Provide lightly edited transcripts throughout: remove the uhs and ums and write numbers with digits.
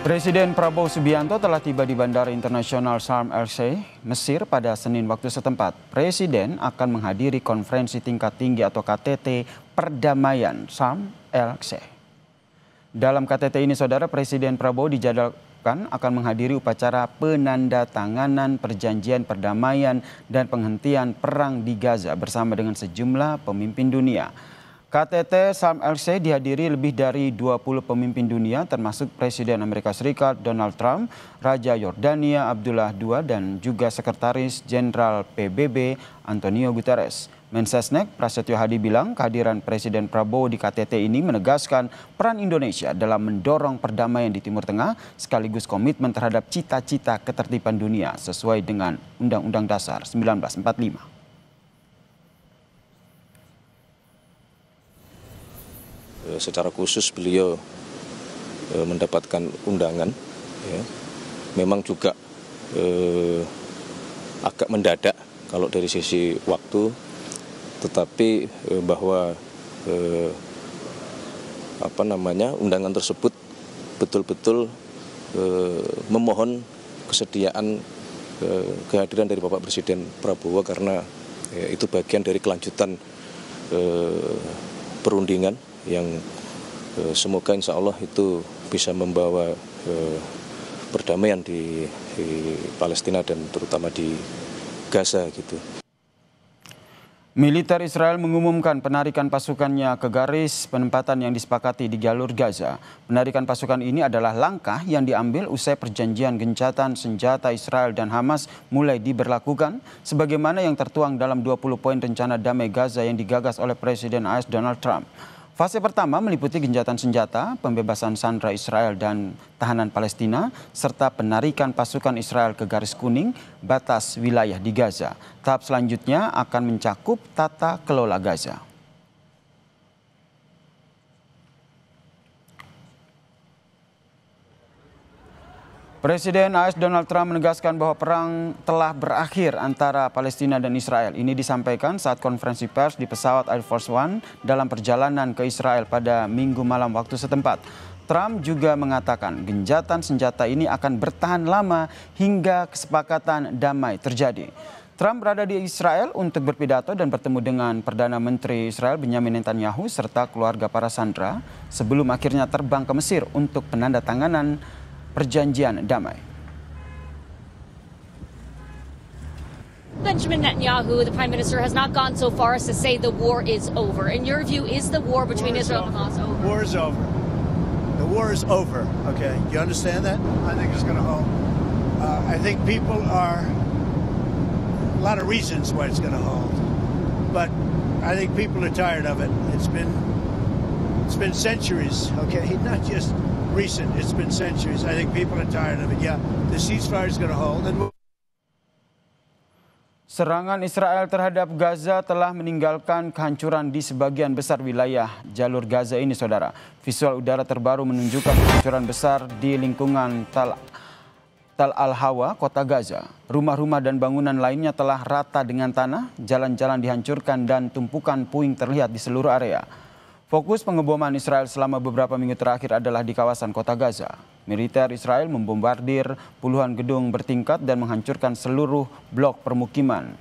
Presiden Prabowo Subianto telah tiba di Bandara Internasional Sharm el-Sheikh, Mesir pada Senin waktu setempat. Presiden akan menghadiri konferensi tingkat tinggi atau KTT Perdamaian Sharm el-Sheikh. Dalam KTT ini, Saudara, Presiden Prabowo dijadwalkan akan menghadiri upacara penandatanganan perjanjian perdamaian dan penghentian perang di Gaza bersama dengan sejumlah pemimpin dunia. KTT Sharm el-Sheikh dihadiri lebih dari 20 pemimpin dunia termasuk Presiden Amerika Serikat Donald Trump, Raja Yordania Abdullah II dan juga Sekretaris Jenderal PBB Antonio Guterres. Mensesnek Prasetyo Hadi bilang kehadiran Presiden Prabowo di KTT ini menegaskan peran Indonesia dalam mendorong perdamaian di Timur Tengah sekaligus komitmen terhadap cita-cita ketertiban dunia sesuai dengan Undang-Undang Dasar 1945. Secara khusus beliau mendapatkan undangan, ya. Memang juga agak mendadak kalau dari sisi waktu, tetapi bahwa undangan tersebut betul-betul memohon kesediaan kehadiran dari Bapak Presiden Prabowo karena itu bagian dari kelanjutan perundingan yang semoga insya Allah itu bisa membawa perdamaian di Palestina dan terutama di Gaza gitu. Militer Israel mengumumkan penarikan pasukannya ke garis penempatan yang disepakati di jalur Gaza. Penarikan pasukan ini adalah langkah yang diambil usai perjanjian gencatan senjata Israel dan Hamas mulai diberlakukan, sebagaimana yang tertuang dalam 20 poin rencana damai Gaza yang digagas oleh Presiden AS Donald Trump. Fase pertama meliputi gencatan senjata, pembebasan sandera Israel dan tahanan Palestina, serta penarikan pasukan Israel ke garis kuning, batas wilayah di Gaza. Tahap selanjutnya akan mencakup tata kelola Gaza. Presiden AS Donald Trump menegaskan bahwa perang telah berakhir antara Palestina dan Israel. Ini disampaikan saat konferensi pers di pesawat Air Force One dalam perjalanan ke Israel pada Minggu malam waktu setempat. Trump juga mengatakan genjatan senjata ini akan bertahan lama hingga kesepakatan damai terjadi. Trump berada di Israel untuk berpidato dan bertemu dengan Perdana Menteri Israel Benjamin Netanyahu serta keluarga para sandera sebelum akhirnya terbang ke Mesir untuk penandatanganan perjanjian damai. Benjamin Netanyahu, the Prime Minister, has not gone so far as to say the war is over. In your view, is the war between Israel and Hamas over? War is over. The war is over, okay? Do you understand that? I think it's going to hold. I think people are, a lot of reasons why it's going to hold. But I think people are tired of it. It's been centuries, okay? Not just recent, it's been centuries. I think people are tired of it. Yeah, the ceasefire is going to hold. Serangan Israel terhadap Gaza telah meninggalkan kehancuran di sebagian besar wilayah jalur Gaza ini, Saudara. Visual udara terbaru menunjukkan kehancuran besar di lingkungan Tal Al-Hawa, kota Gaza. Rumah-rumah dan bangunan lainnya telah rata dengan tanah, jalan-jalan dihancurkan dan tumpukan puing terlihat di seluruh area. Fokus pengeboman Israel selama beberapa minggu terakhir adalah di kawasan kota Gaza. Militer Israel membombardir puluhan gedung bertingkat dan menghancurkan seluruh blok permukiman.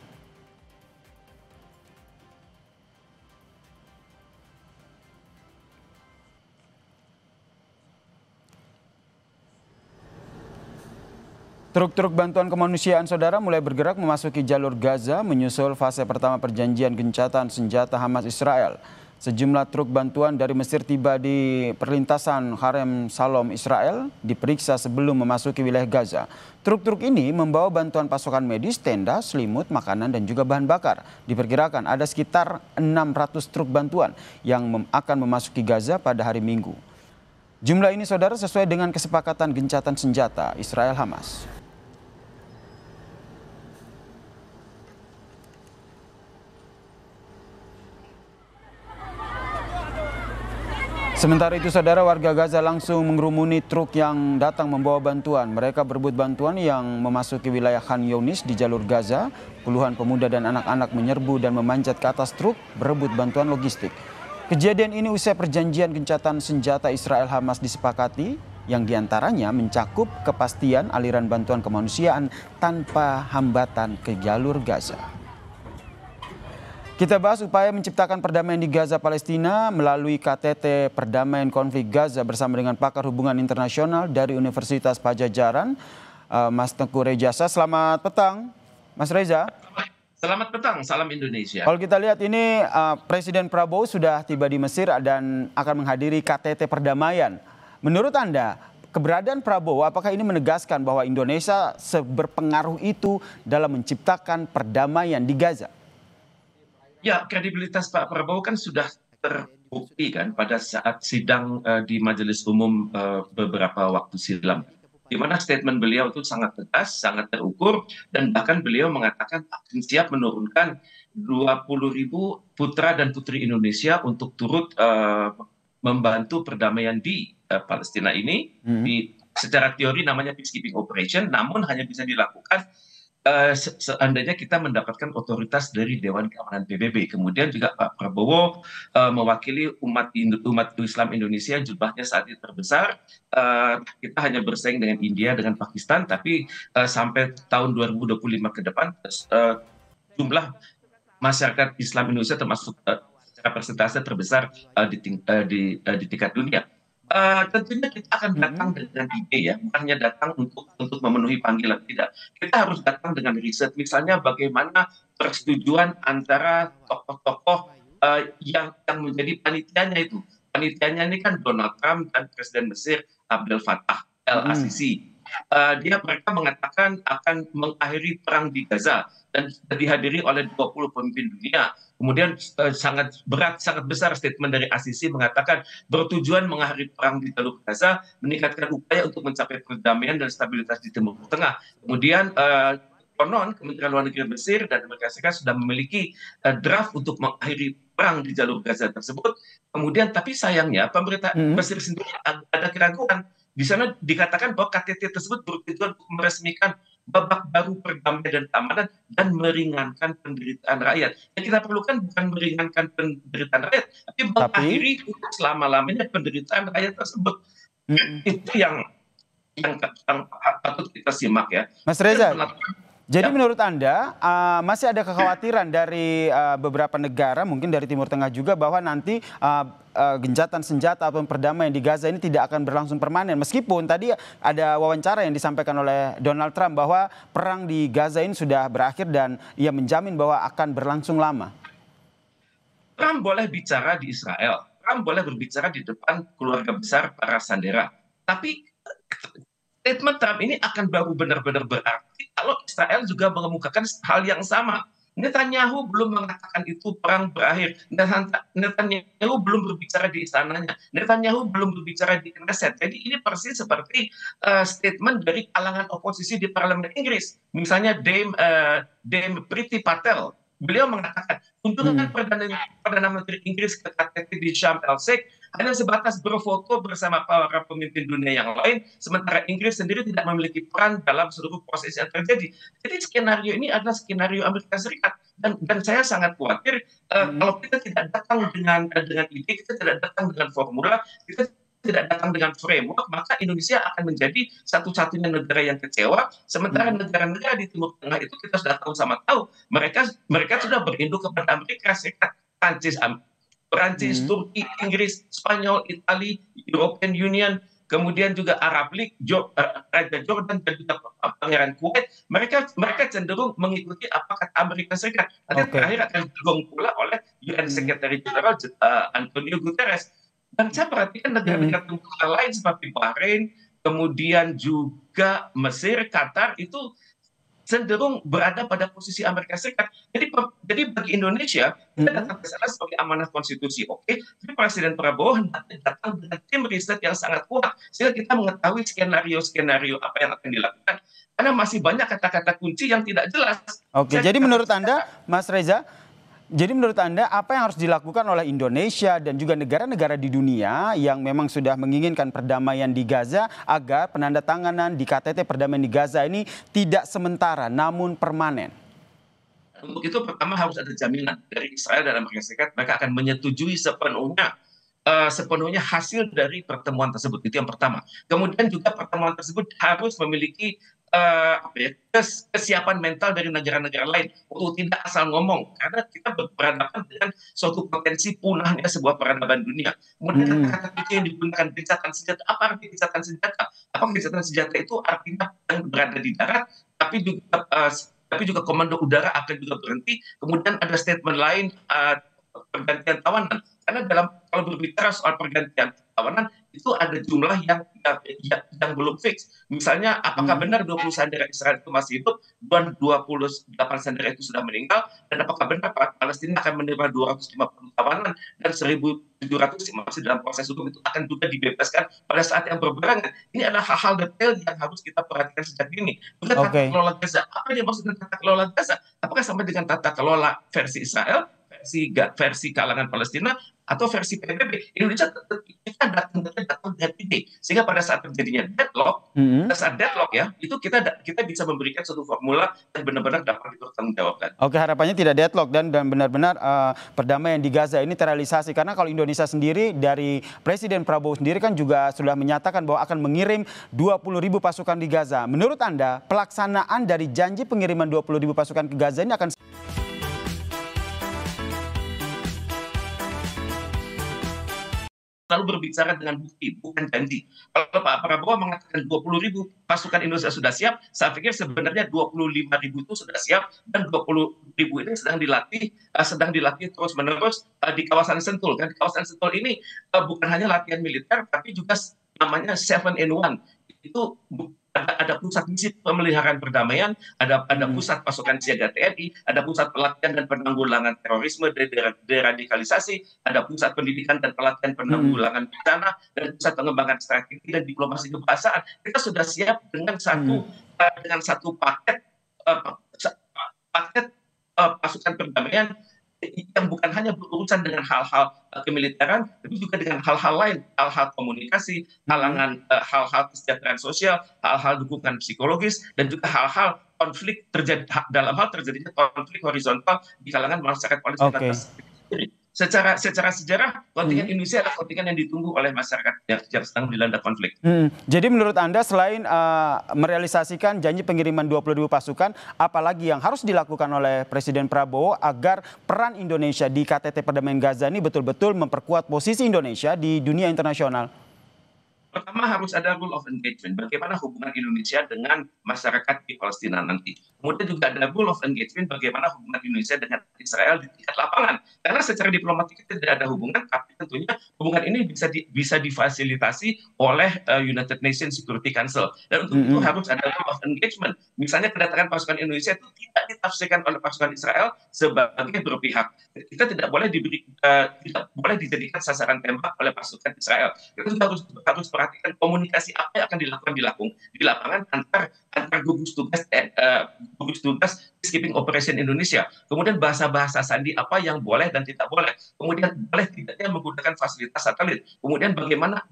Truk-truk bantuan kemanusiaan, Saudara, mulai bergerak memasuki jalur Gaza menyusul fase pertama perjanjian gencatan senjata Hamas Israel. Sejumlah truk bantuan dari Mesir tiba di perlintasan Harem Shalom Israel diperiksa sebelum memasuki wilayah Gaza. Truk-truk ini membawa bantuan pasokan medis, tenda, selimut, makanan dan juga bahan bakar. Diperkirakan ada sekitar 600 truk bantuan yang akan memasuki Gaza pada hari Minggu. Jumlah ini, Saudara, sesuai dengan kesepakatan gencatan senjata Israel Hamas. Sementara itu, Saudara, warga Gaza langsung mengerumuni truk yang datang membawa bantuan. Mereka berebut bantuan yang memasuki wilayah Khan Younis di jalur Gaza. Puluhan pemuda dan anak-anak menyerbu dan memanjat ke atas truk berebut bantuan logistik. Kejadian ini usai perjanjian gencatan senjata Israel Hamas disepakati yang diantaranya mencakup kepastian aliran bantuan kemanusiaan tanpa hambatan ke jalur Gaza. Kita bahas upaya menciptakan perdamaian di Gaza Palestina melalui KTT Perdamaian Konflik Gaza bersama dengan pakar hubungan internasional dari Universitas Padjadjaran, Mas Tengku Rejasa. Selamat petang, Mas Reza. Selamat petang, salam Indonesia. Kalau kita lihat ini Presiden Prabowo sudah tiba di Mesir dan akan menghadiri KTT Perdamaian. Menurut Anda, keberadaan Prabowo apakah ini menegaskan bahwa Indonesia seberpengaruh itu dalam menciptakan perdamaian di Gaza? Ya, kredibilitas Pak Prabowo kan sudah terbukti kan pada saat sidang di Majelis Umum beberapa waktu silam. Di mana statement beliau itu sangat tegas, sangat terukur, dan bahkan beliau mengatakan akan siap menurunkan 20.000 putra dan putri Indonesia untuk turut membantu perdamaian di Palestina ini. Secara teori namanya peacekeeping operation, namun hanya bisa dilakukan seandainya kita mendapatkan otoritas dari Dewan Keamanan PBB. Kemudian juga Pak Prabowo mewakili umat Islam Indonesia, jumlahnya saat ini terbesar. Kita hanya bersaing dengan India, dengan Pakistan, tapi sampai tahun 2025 ke depan jumlah masyarakat Islam Indonesia termasuk secara persentase terbesar di tingkat dunia. Tentunya kita akan datang dengan ide ya, bukan hanya datang untuk memenuhi panggilan, tidak. Kita harus datang dengan riset, misalnya bagaimana persetujuan antara tokoh-tokoh yang menjadi panitianya itu. Panitianya ini kan Donald Trump dan Presiden Mesir Abdel Fattah El-Sisi. Mereka mengatakan akan mengakhiri perang di Gaza dan dihadiri oleh 20 pemimpin dunia. Kemudian sangat besar statement dari Al-Sisi mengatakan bertujuan mengakhiri perang di jalur Gaza, meningkatkan upaya untuk mencapai perdamaian dan stabilitas di Timur Tengah. Kemudian konon Kementerian Luar Negeri Mesir dan Amerika Serikat sudah memiliki draft untuk mengakhiri perang di jalur Gaza tersebut. Kemudian tapi sayangnya pemerintah Mesir sendiri ada keraguan. Di sana dikatakan bahwa KTT tersebut bertujuan untuk meresmikan babak baru perdamaian dan keamanan dan meringankan penderitaan rakyat. Yang kita perlukan bukan meringankan penderitaan rakyat, tapi mengakhiri untuk selama-lamanya penderitaan rakyat tersebut. Itu yang patut kita simak ya. Mas Reza, jadi menurut Anda masih ada kekhawatiran dari beberapa negara, mungkin dari Timur Tengah juga, bahwa nanti gencatan senjata atau perdamaian di Gaza ini tidak akan berlangsung permanen. Meskipun tadi ada wawancara yang disampaikan oleh Donald Trump bahwa perang di Gaza ini sudah berakhir dan ia menjamin bahwa akan berlangsung lama. Trump boleh bicara di Israel, Trump boleh berbicara di depan keluarga besar para sandera. Tapi statement Trump ini akan baru benar-benar berarti kalau Israel juga mengemukakan hal yang sama. Netanyahu belum mengatakan itu perang berakhir. Netanyahu belum berbicara di istananya. Netanyahu belum berbicara di Knesset. Jadi ini persis seperti statement dari kalangan oposisi di Parlemen Inggris. Misalnya Dame Priti Patel. Beliau mengatakan kunjungan Perdana Menteri Inggris ke KTT di Sharm el-Sheikh hanya sebatas berfoto bersama para pemimpin dunia yang lain, sementara Inggris sendiri tidak memiliki peran dalam seluruh proses yang terjadi. Jadi skenario ini adalah skenario Amerika Serikat, dan saya sangat khawatir kalau kita tidak datang dengan ide, kita tidak datang dengan formula, kita tidak datang dengan framework, maka Indonesia akan menjadi satu-satunya negara yang kecewa. Sementara negara-negara di Timur Tengah itu kita sudah tahu mereka sudah berinduk kepada Amerika Serikat, Prancis, Turki, Inggris, Spanyol, Italia, European Union, kemudian juga Arab League, Raja Jordan dan juga Pangeran Kuwait. Mereka cenderung mengikuti apa kata Amerika Serikat. Nanti terakhir akan didukung pula oleh UN Secretary General Antonio Guterres. Dan saya perhatikan negara-negara lain seperti Bahrain, kemudian juga Mesir, Qatar itu cenderung berada pada posisi Amerika Serikat. Jadi bagi Indonesia, kita datang ke sana sebagai amanah konstitusi, oke. Tapi Presiden Prabowo datang dengan tim riset yang sangat kuat, sehingga kita mengetahui skenario-skenario apa yang akan dilakukan. Karena masih banyak kata-kata kunci yang tidak jelas. Oke, jadi menurut Anda, Mas Reza, jadi menurut Anda apa yang harus dilakukan oleh Indonesia dan juga negara-negara di dunia yang memang sudah menginginkan perdamaian di Gaza agar penandatanganan di KTT perdamaian di Gaza ini tidak sementara namun permanen? Untuk itu pertama harus ada jaminan dari Israel dan Amerika Serikat, mereka akan menyetujui sepenuhnya sepenuhnya hasil dari pertemuan tersebut. Itu yang pertama. Kemudian juga pertemuan tersebut harus memiliki kesiapan mental dari negara-negara lain untuk tidak asal ngomong, karena kita berhadapan dengan suatu potensi punahnya sebuah peradaban dunia. Kemudian kata-kata kunci yang digunakan, gencatan senjata. Apa arti gencatan senjata? Apa gencatan senjata itu artinya yang berada di darat, tapi juga komando udara akan juga berhenti. Kemudian ada statement lain, pergantian tawanan. Karena kalau berbicara soal pergantian tawanan itu ada jumlah yang belum fix. Misalnya apakah benar 20 sandera Israel itu masih hidup dan 28 sandera itu sudah meninggal, dan apakah benar Palestina akan menerima 250 tawanan dan 1.700 masih dalam proses hukum itu akan juga dibebaskan pada saat yang berbarengan. Ini adalah hal-hal detail yang harus kita perhatikan sejak dini. Kemudian tata kelola Gaza, apa yang maksud dengan tata kelola Gaza? Apakah sama dengan tata kelola versi Israel, versi kalangan Palestina, atau versi PBB? Indonesia kita datang dari ide, sehingga pada saat terjadinya deadlock, pada saat deadlock ya, itu kita bisa memberikan suatu formula yang benar-benar dapat dipertanggungjawabkan. Oke, harapannya tidak deadlock dan benar-benar perdamaian di Gaza ini terrealisasi, karena kalau Indonesia sendiri dari Presiden Prabowo sendiri kan juga sudah menyatakan bahwa akan mengirim 20.000 pasukan di Gaza. Menurut Anda, pelaksanaan dari janji pengiriman 20.000 pasukan ke Gaza ini akan selalu berbicara dengan bukti, bukan janji. Kalau Pak Prabowo mengatakan 20.000 pasukan Indonesia sudah siap, saya pikir sebenarnya 25.000 itu sudah siap, dan 20.000 ini sedang dilatih terus-menerus di kawasan Sentul. Dan di kawasan Sentul ini bukan hanya latihan militer, tapi juga namanya 7-in-1. Itu ada pusat misi pemeliharaan perdamaian, ada pusat pasukan siaga TNI, ada pusat pelatihan dan penanggulangan terorisme, deradikalisasi, ada pusat pendidikan dan pelatihan penanggulangan bencana, dan pusat pengembangan strategi dan diplomasi kebahasaan. Kita sudah siap dengan satu paket pasukan perdamaian yang bukan hanya berurusan dengan hal-hal kemiliteran, tapi juga dengan hal-hal lain, hal-hal komunikasi, hal-hal kesejahteraan sosial, hal-hal dukungan psikologis, dan juga hal-hal konflik dalam hal terjadinya konflik horizontal di kalangan masyarakat Palestina sendiri. Secara sejarah, kontingen Indonesia adalah kontingen yang ditunggu oleh masyarakat yang sedang dilanda konflik. Jadi menurut Anda selain merealisasikan janji pengiriman 20.000 pasukan, apalagi yang harus dilakukan oleh Presiden Prabowo agar peran Indonesia di KTT Perdamaian Gaza ini betul-betul memperkuat posisi Indonesia di dunia internasional? Pertama, harus ada rule of engagement. Bagaimana hubungan Indonesia dengan masyarakat di Palestina nanti. Kemudian juga ada rule of engagement bagaimana hubungan Indonesia dengan Israel di tingkat lapangan. Karena secara diplomatik tidak ada hubungan, tapi tentunya hubungan ini bisa difasilitasi oleh United Nations Security Council. Dan untuk itu harus ada rule of engagement. Misalnya kedatangan pasukan Indonesia itu tidak ditafsirkan oleh pasukan Israel sebagai berpihak. Kita tidak boleh dijadikan sasaran tembak oleh pasukan Israel. Kita juga harus perhatikan komunikasi apa yang akan dilakukan di lapangan antar gugus tugas peacekeeping operation Indonesia. Kemudian bahasa-bahasa sandi apa yang boleh dan tidak boleh. Kemudian boleh tidaknya menggunakan fasilitas satelit. Kemudian bagaimana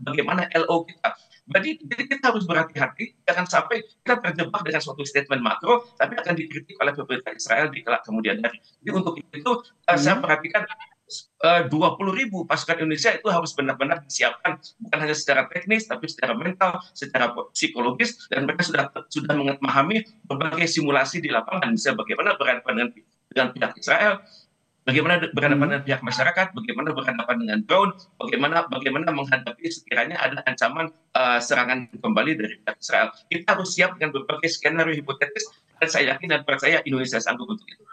LO kita. Jadi kita harus berhati-hati, jangan sampai kita terjebak dengan suatu statement makro, tapi akan dikritik oleh pemerintah Israel di kelak kemudian hari. Jadi untuk itu saya perhatikan 20.000 pasukan Indonesia itu harus benar-benar disiapkan, bukan hanya secara teknis tapi secara mental, secara psikologis, dan mereka sudah memahami berbagai simulasi di lapangan, misalnya bagaimana berhadapan dengan pihak Israel, bagaimana berhadapan dengan pihak masyarakat, bagaimana berhadapan dengan drone, bagaimana menghadapi sekiranya ada ancaman serangan kembali dari pihak Israel. Kita harus siap dengan berbagai skenario hipotetis, dan saya yakin dan percaya Indonesia sanggup untuk itu.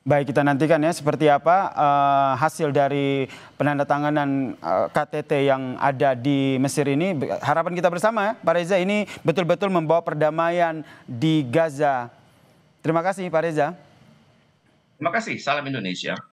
Baik, kita nantikan ya seperti apa hasil dari penandatanganan KTT yang ada di Mesir ini. Harapan kita bersama ya, Pak Reza, ini betul-betul membawa perdamaian di Gaza. Terima kasih Pak Reza. Terima kasih, salam Indonesia.